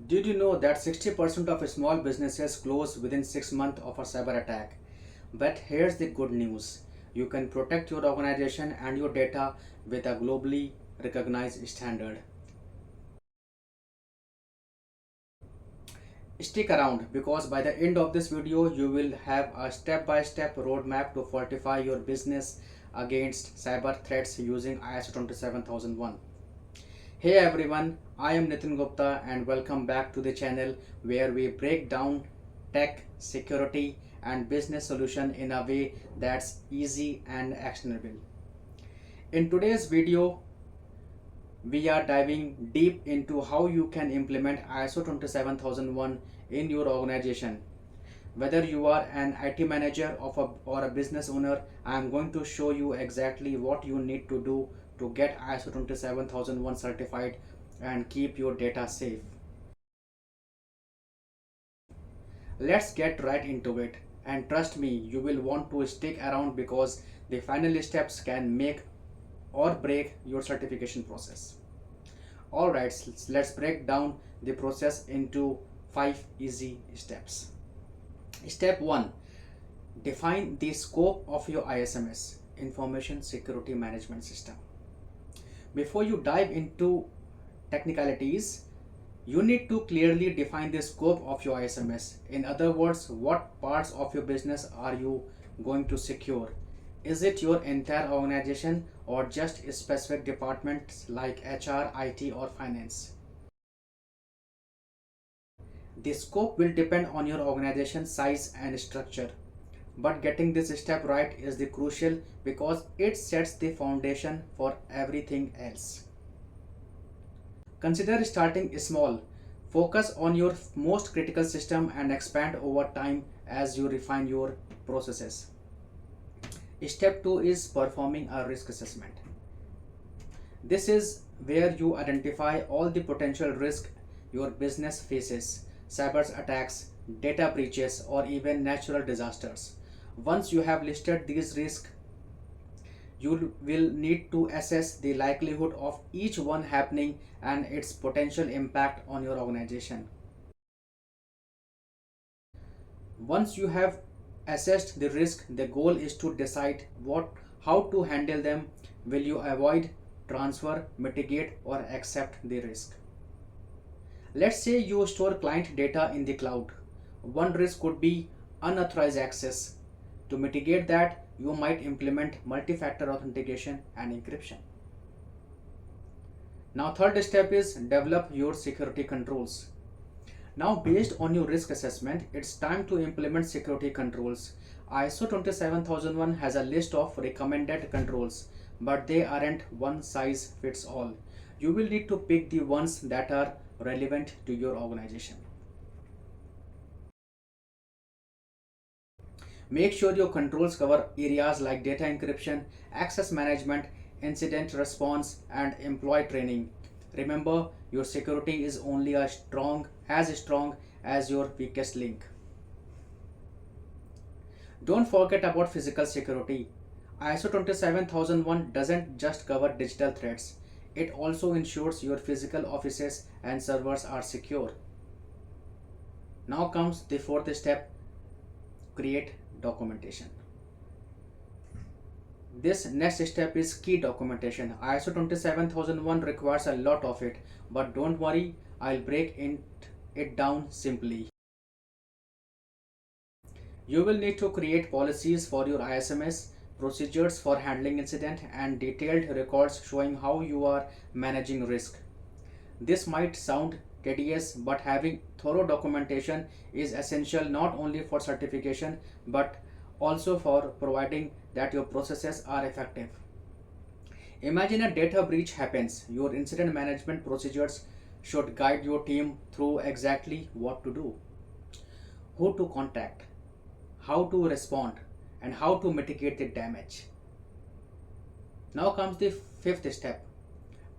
Did you know that 60% of small businesses close within 6 months of a cyber attack? But here's the good news. You can protect your organization and your data with a globally recognized standard. Stick around because by the end of this video you will have a step-by-step roadmap to fortify your business against cyber threats using ISO 27001. Hey everyone, I am Nitin Gupta and welcome back to the channel where we break down tech, security and business solution in a way that's easy and actionable. In today's video, we are diving deep into how you can implement ISO 27001 in your organization. Whether you are an IT manager or a business owner, I am going to show you exactly what you need to do to get ISO 27001 certified and keep your data safe. Let's get right into it. And trust me, you will want to stick around because the final steps can make or break your certification process. Alright, let's break down the process into 5 easy steps. Step 1. Define the scope of your ISMS, Information Security Management System. Before you dive into technicalities, you need to clearly define the scope of your ISMS. In other words, what parts of your business are you going to secure? Is it your entire organization or just specific departments like HR, IT, or finance? The scope will depend on your organization size and structure. But getting this step right is the crucial because it sets the foundation for everything else. Consider starting small. Focus on your most critical system and expand over time as you refine your processes. Step 2 is performing a risk assessment. This is where you identify all the potential risk your business faces, cyber attacks, data breaches, or even natural disasters. Once you have listed these risks, you will need to assess the likelihood of each one happening and its potential impact on your organization. Once you have assessed the risk, the goal is to decide how to handle them. Will you avoid, transfer, mitigate, or accept the risk? Let's say you store client data in the cloud. One risk could be unauthorized access. To mitigate that, you might implement multi-factor authentication and encryption. Now, third step is develop your security controls. Now, based on your risk assessment, it's time to implement security controls. ISO 27001 has a list of recommended controls, but they aren't one size fits all. You will need to pick the ones that are relevant to your organization. Make sure your controls cover areas like data encryption, access management, incident response, and employee training. Remember, your security is only as strong as your weakest link. Don't forget about physical security. ISO 27001 doesn't just cover digital threats, it also ensures your physical offices and servers are secure. Now comes the fourth step, create documentation. This next step is key documentation. ISO 27001 requires a lot of it, but don't worry, I'll break it down simply. You will need to create policies for your ISMS, procedures for handling incident, and detailed records showing how you are managing risk. This might sound tedious, but having thorough documentation is essential not only for certification but also for providing that your processes are effective. Imagine a data breach happens. Your incident management procedures should guide your team through exactly what to do, who to contact, how to respond, and how to mitigate the damage. Now comes the fifth step,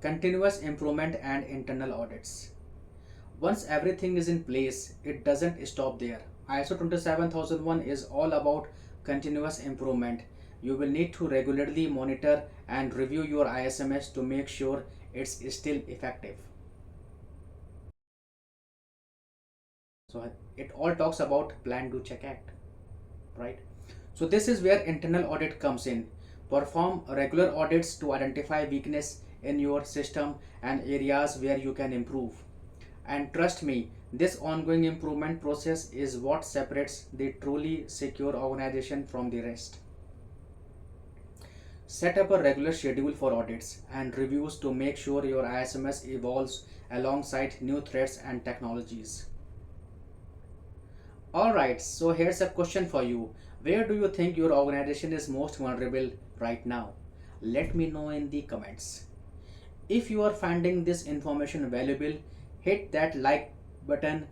continuous improvement and internal audits. Once everything is in place, it doesn't stop there. ISO 27001 is all about continuous improvement. You will need to regularly monitor and review your ISMS to make sure it's still effective. So it all talks about plan, do, check, act, right? So this is where internal audit comes in. Perform regular audits to identify weakness in your system and areas where you can improve. And trust me, this ongoing improvement process is what separates the truly secure organization from the rest. Set up a regular schedule for audits and reviews to make sure your ISMS evolves alongside new threats and technologies. Alright, so here's a question for you. Where do you think your organization is most vulnerable right now? Let me know in the comments. If you are finding this information valuable, hit that like button.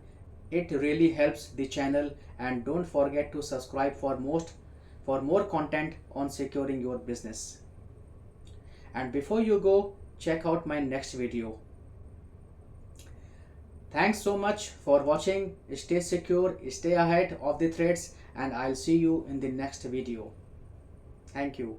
It really helps the channel, and don't forget to subscribe for more content on securing your business. And before you go, check out my next video. Thanks so much for watching. Stay secure, stay ahead of the threats, and I'll see you in the next video. Thank you.